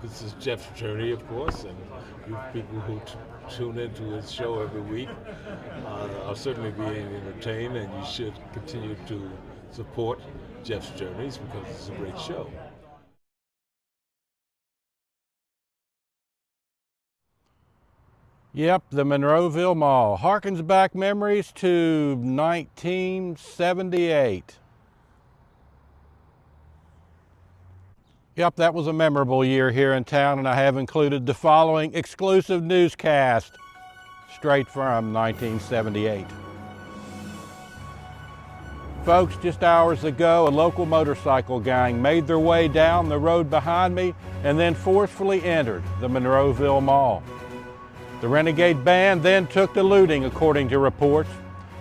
This is Jeff's journey, of course, and you people who tune into his show every week are certainly being entertained, and you should continue to support Jeff's journeys because it's a great show. Yep, the Monroeville Mall harkens back memories to 1978. Yep, that was a memorable year here in town, and I have included the following exclusive newscast straight from 1978. Folks, just hours ago, a local motorcycle gang made their way down the road behind me and then forcefully entered the Monroeville Mall. The Renegade Band then took to looting, according to reports.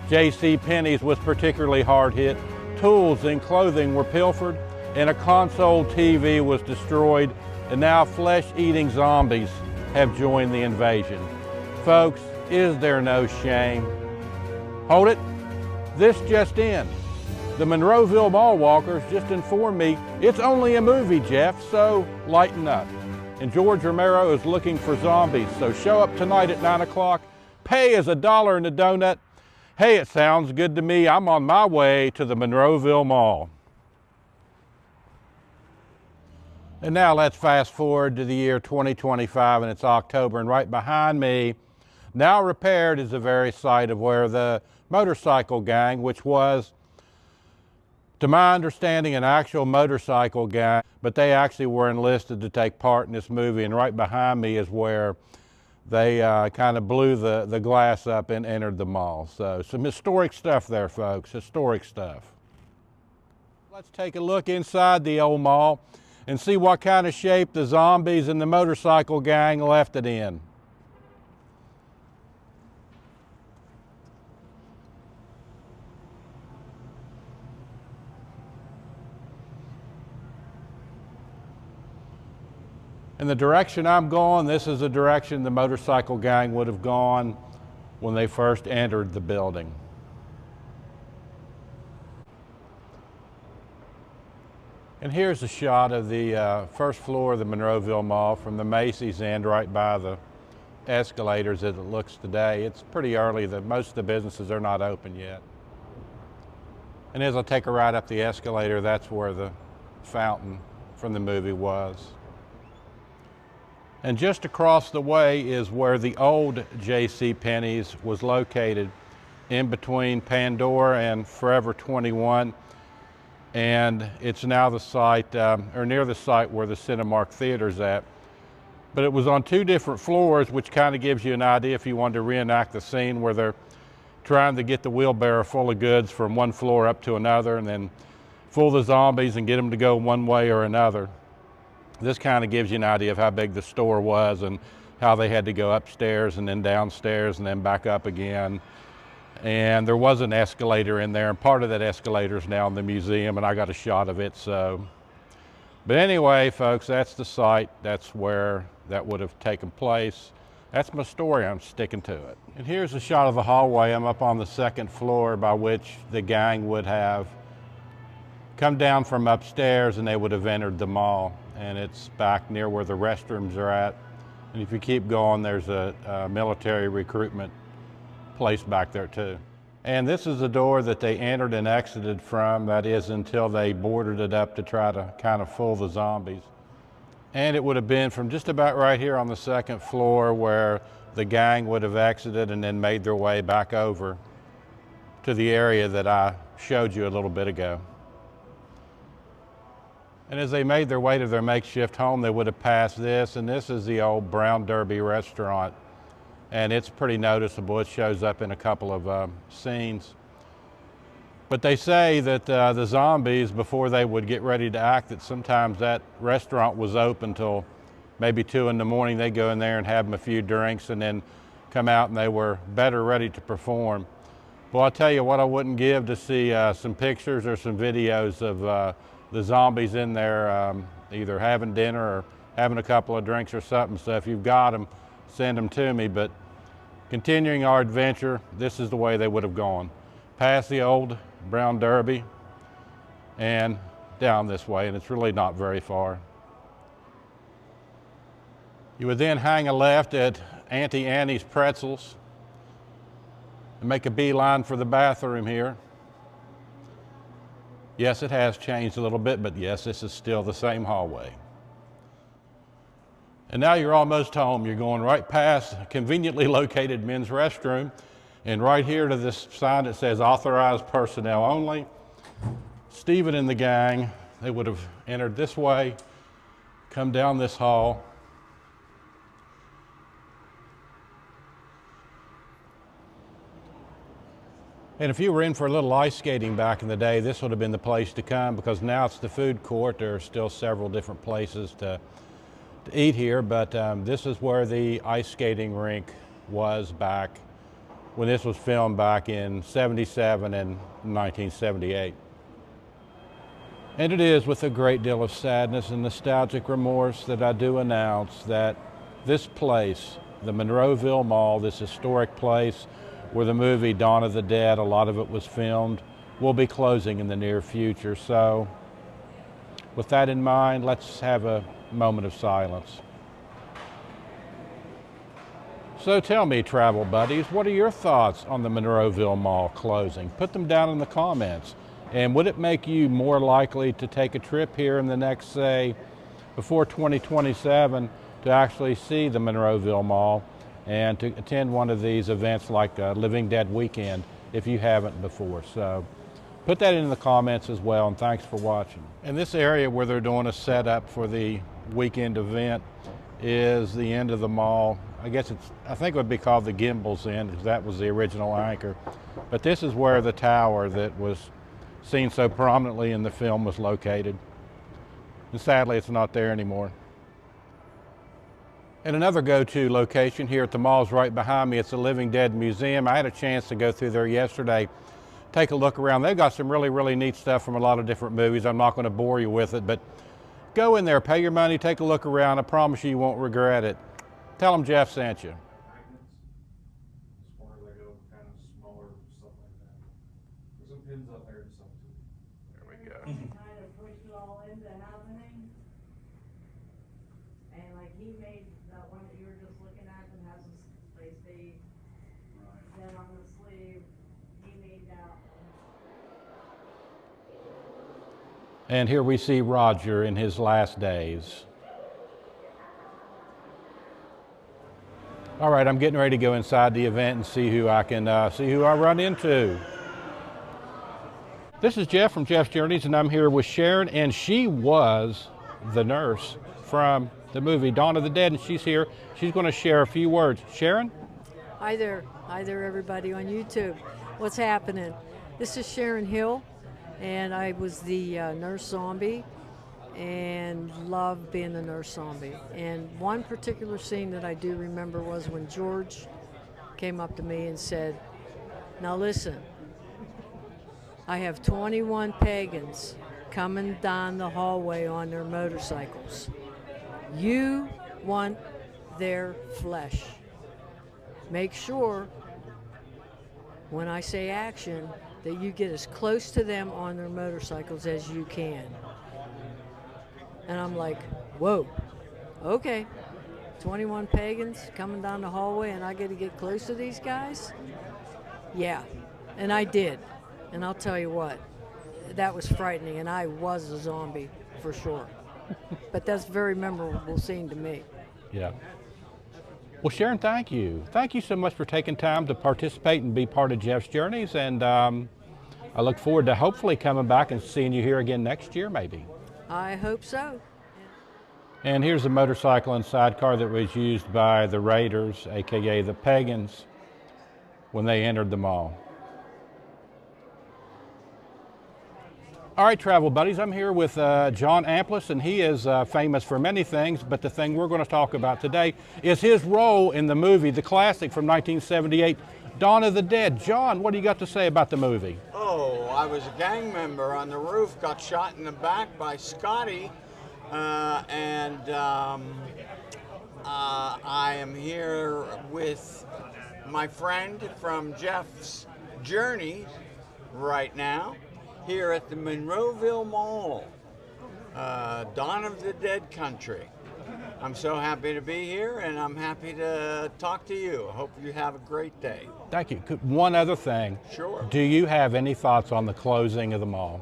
J.C. Penney's was particularly hard hit. Tools and clothing were pilfered, and a console TV was destroyed, and now flesh-eating zombies have joined the invasion. Folks, is there no shame? Hold it, this just in. The Monroeville Mall walkers just informed me it's only a movie, Jeff, so lighten up. And George Romero is looking for zombies, so show up tonight at 9 o'clock. Pay is $1 in a donut. Hey, it sounds good to me. I'm on my way to the Monroeville Mall. And now let's fast forward to the year 2025, and it's October, and right behind me, now repaired, is the very site of where the motorcycle gang, which was, to my understanding, an actual motorcycle gang, but they actually were enlisted to take part in this movie, and right behind me is where they kind of blew the glass up and entered the mall. So some historic stuff there, folks, historic stuff. Let's take a look inside the old mall and see what kind of shape the zombies and the motorcycle gang left it in. In the direction I'm going, this is the direction the motorcycle gang would have gone when they first entered the building. And here's a shot of the first floor of the Monroeville Mall from the Macy's end, right by the escalators as it looks today. It's pretty early, most of the businesses are not open yet. And as I take a ride up the escalator, that's where the fountain from the movie was. And just across the way is where the old J.C. Penney's was located, in between Pandora and Forever 21. And it's now the site, or near the site where the Cinemark Theater's at. But it was on two different floors, which kind of gives you an idea if you wanted to reenact the scene where they're trying to get the wheelbarrow full of goods from one floor up to another, and then fool the zombies and get them to go one way or another. This kind of gives you an idea of how big the store was and how they had to go upstairs and then downstairs and then back up again. And there was an escalator in there, and part of that escalator is now in the museum, and I got a shot of it. So, but anyway, folks, that's the site. That's where that would have taken place. That's my story. I'm sticking to it. And here's a shot of the hallway. I'm up on the second floor by which the gang would have come down from upstairs, and they would have entered the mall. And it's back near where the restrooms are at. And if you keep going, there's a military recruitment place back there too. And this is the door that they entered and exited from, that is until they boarded it up to try to kind of fool the zombies. And it would have been from just about right here on the second floor where the gang would have exited and then made their way back over to the area that I showed you a little bit ago. And as they made their way to their makeshift home, they would have passed this, and this is the old Brown Derby restaurant. And it's pretty noticeable. It shows up in a couple of scenes. But they say that the zombies, before they would get ready to act, that sometimes that restaurant was open till maybe 2 in the morning. They'd go in there and have them a few drinks and then come out, and they were better ready to perform. Well, I'll tell you what I wouldn't give to see some pictures or some videos of the zombies in there either having dinner or having a couple of drinks or something. So if you've got them, send them to me. But continuing our adventure, this is the way they would have gone. Past the old Brown Derby and down this way, and it's really not very far. You would then hang a left at Auntie Annie's Pretzels and make a beeline for the bathroom here. Yes, it has changed a little bit, but yes, this is still the same hallway. And now you're almost home. You're going right past a conveniently located men's restroom, and right here to this sign that says authorized personnel only. Stephen and the gang, they would have entered this way, come down this hall. And if you were in for a little ice skating back in the day, this would have been the place to come, because now it's the food court. There are still several different places to eat here, but this is where the ice skating rink was back when this was filmed back in '77 and 1978. And it is with a great deal of sadness and nostalgic remorse that I do announce that this place, the Monroeville Mall, this historic place where the movie Dawn of the Dead, a lot of it was filmed, will be closing in the near future. So with that in mind, let's have a moment of silence. So tell me, travel buddies, what are your thoughts on the Monroeville Mall closing? Put them down in the comments. And would it make you more likely to take a trip here in the next, say, before 2027 to actually see the Monroeville Mall and to attend one of these events like Living Dead Weekend if you haven't before? So put that in the comments as well, and thanks for watching. And this area where they're doing a setup for the weekend event is the end of the mall. I think it would be called the Gimbal's End, because that was the original anchor. But this is where the tower that was seen so prominently in the film was located. And sadly, it's not there anymore. And another go-to location here at the mall is right behind me. It's the Living Dead Museum. I had a chance to go through there yesterday, take a look around. They've got some really, really neat stuff from a lot of different movies. I'm not going to bore you with it, but go in there, pay your money, take a look around. I promise you won't regret it. Tell them Jeff sent you. Smaller Lego, kind of smaller stuff like that. There's some pins up there and stuff too. There we go. Kind of pushed it all into happening. And like he made that one that you were just looking at that has a space date. Then on the sleeve, he made that one. And here we see Roger in his last days. All right, I'm getting ready to go inside the event and see who I run into. This is Jeff from Jeff's Journeys, and I'm here with Sharon, and she was the nurse from the movie Dawn of the Dead, and she's here. She's going to share a few words. Sharon? Hi there everybody on YouTube. What's happening? This is Sharon Hill, and I was the nurse zombie and loved being the nurse zombie. And one particular scene that I do remember was when George came up to me and said, "Now listen, I have 21 pagans coming down the hallway on their motorcycles. You want their flesh. Make sure when I say action that you get as close to them on their motorcycles as you can." And I'm like, whoa, okay. 21 pagans coming down the hallway and I get to get close to these guys? Yeah, and I did. And I'll tell you what, that was frightening, and I was a zombie for sure. But that's a very memorable scene to me. Yeah. Well, Sharon, thank you. Thank you so much for taking time to participate and be part of Jeff's Journeys. And I look forward to hopefully coming back and seeing you here again next year, maybe. I hope so. And here's a motorcycle and sidecar that was used by the Raiders, aka the Pagans, when they entered the mall. All right, travel buddies, I'm here with John Amplis, and he is famous for many things, but the thing we're going to talk about today is his role in the movie, the classic from 1978, Dawn of the Dead. John, what do you got to say about the movie? Oh, I was a gang member on the roof, got shot in the back by Scotty, and I am here with my friend from Jeff's Journey right now, here at the Monroeville Mall, Dawn of the Dead country. I'm so happy to be here, and I'm happy to talk to you. I hope you have a great day. Thank you. One other thing. Sure. Do you have any thoughts on the closing of the mall?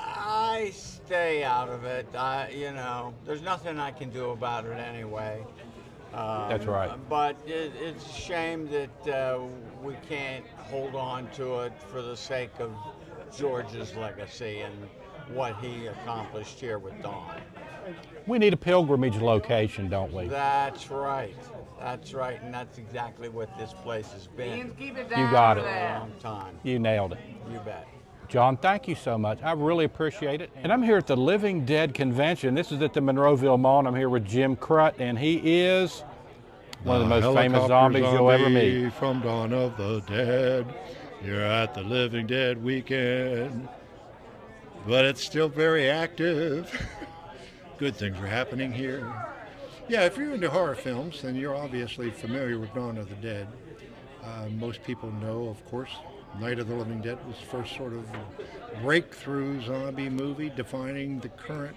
I stay out of it. There's nothing I can do about it anyway. That's right. But it's a shame that we can't hold on to it for the sake of George's legacy and what he accomplished here with Dawn. We need a pilgrimage location, don't we? That's right. That's right, and that's exactly what this place has been You got it. for a long time. You nailed it. You bet. John, thank you so much. I really appreciate it. And I'm here at the Living Dead Convention. This is at the Monroeville Mall, and I'm here with Jim Crutt, and he is one of the most famous zombies you'll ever meet. From Dawn of the Dead. You're at the Living Dead weekend, but it's still very active. Good things are happening here. Yeah, if you're into horror films, then you're obviously familiar with Dawn of the Dead. Most people know, of course, Night of the Living Dead was the first sort of breakthrough zombie movie defining the current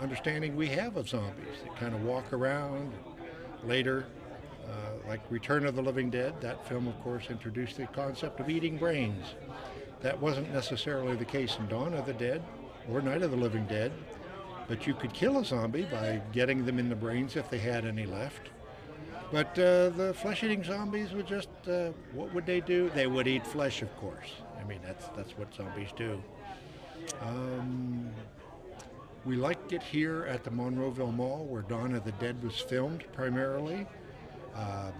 understanding we have of zombies. They kind of walk around. Later, like Return of the Living Dead, that film, of course, introduced the concept of eating brains. That wasn't necessarily the case in Dawn of the Dead or Night of the Living Dead, but you could kill a zombie by getting them in the brains if they had any left. But the flesh-eating zombies would just, what would they do? They would eat flesh, of course. I mean, that's what zombies do. We liked it here at the Monroeville Mall, where Dawn of the Dead was filmed primarily.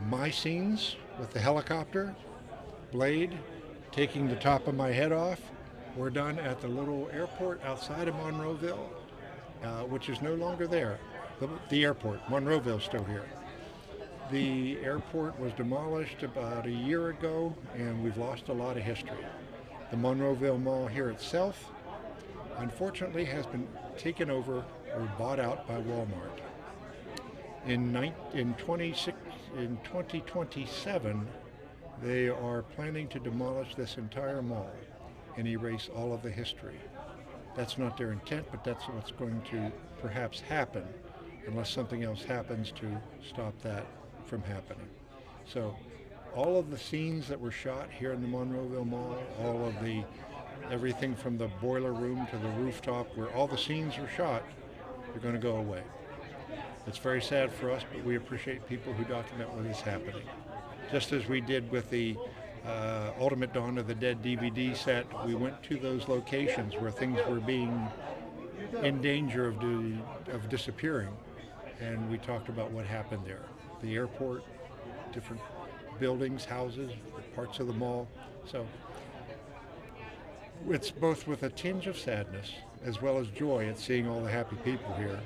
My scenes with the helicopter, Blade, taking the top of my head off, were done at the little airport outside of Monroeville, which is no longer there. The airport, Monroeville's still here. The airport was demolished about a year ago, and we've lost a lot of history. The Monroeville Mall here itself, unfortunately, has been taken over or bought out by Walmart. In 2027, they are planning to demolish this entire mall and erase all of the history. That's not their intent, but that's what's going to perhaps happen, unless something else happens to stop that from happening. So all of the scenes that were shot here in the Monroeville Mall, everything from the boiler room to the rooftop, where all the scenes were shot, are going to go away. It's very sad for us, but we appreciate people who document what is happening. Just as we did with the Ultimate Dawn of the Dead DVD set, we went to those locations where things were being in danger of disappearing, and we talked about what happened there. The airport, different buildings, houses, parts of the mall. So it's both with a tinge of sadness as well as joy at seeing all the happy people here,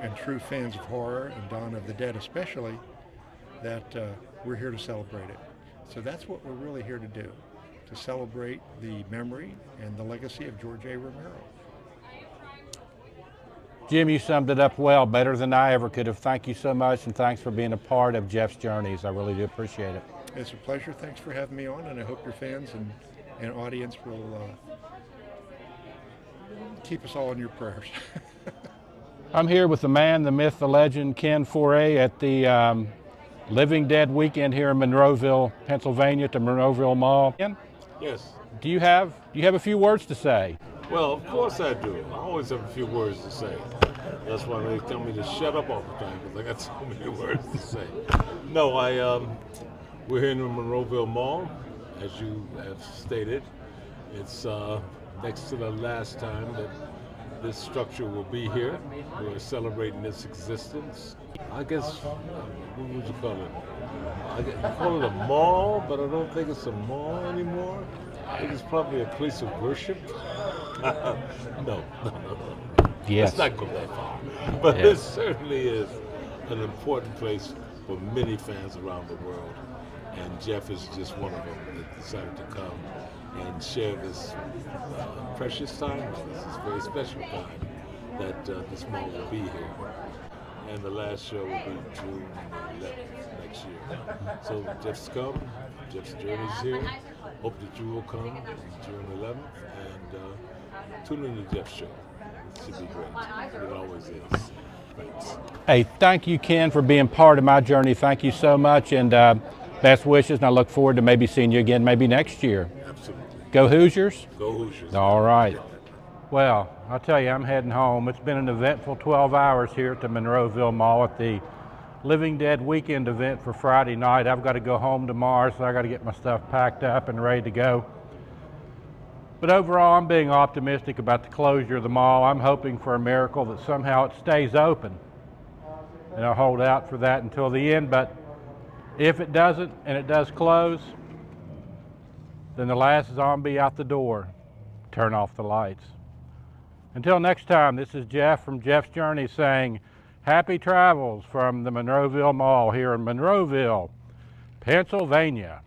and true fans of horror and Dawn of the Dead especially, that we're here to celebrate it. So that's what we're really here to do, to celebrate the memory and the legacy of George A. Romero. Jim, you summed it up well, better than I ever could have. Thank you so much, and thanks for being a part of Jeff's Journeys. I really do appreciate it. It's a pleasure. Thanks for having me on, and I hope your fans and audience will keep us all in your prayers. I'm here with the man, the myth, the legend, Ken Foray, at the Living Dead weekend here in Monroeville, Pennsylvania, at the Monroeville Mall. Ken, Yes. do you have a few words to say? Well, of course I do. I always have a few words to say. That's why they tell me to shut up all the time, because I got so many words to say. No, we're here in the Monroeville Mall, as you have stated. It's next to the last time that this structure will be here. We're celebrating its existence. I guess, what would you call it? You call it a mall, but I don't think it's a mall anymore. I think it's probably a place of worship. No. Yes. Let's not go that far. But Yes. it certainly is an important place for many fans around the world. And Jeff is just one of them that decided to come and share this precious time with us, this very special time that this mall will be here. And the last show will be June 11th next year. So Jeff's come, Jeff's Journey's here. Hope that you will come June 11th and tune in to Jeff's show. It should be great. It always is. Thanks. Hey, thank you, Ken, for being part of my journey. Thank you so much, and best wishes, and I look forward to maybe seeing you again maybe next year. Absolutely. Go Hoosiers? Go Hoosiers. All right. Well, I'll tell you, I'm heading home. It's been an eventful 12 hours here at the Monroeville Mall at the Living Dead weekend event for Friday night. I've got to go home tomorrow, so I got to get my stuff packed up and ready to go. But overall, I'm being optimistic about the closure of the mall. I'm hoping for a miracle that somehow it stays open. And I'll hold out for that until the end. But if it doesn't, and it does close, then the last zombie out the door, turn off the lights. Until next time, this is Jeff from Jeff's Journey saying happy travels from the Monroeville Mall here in Monroeville, Pennsylvania.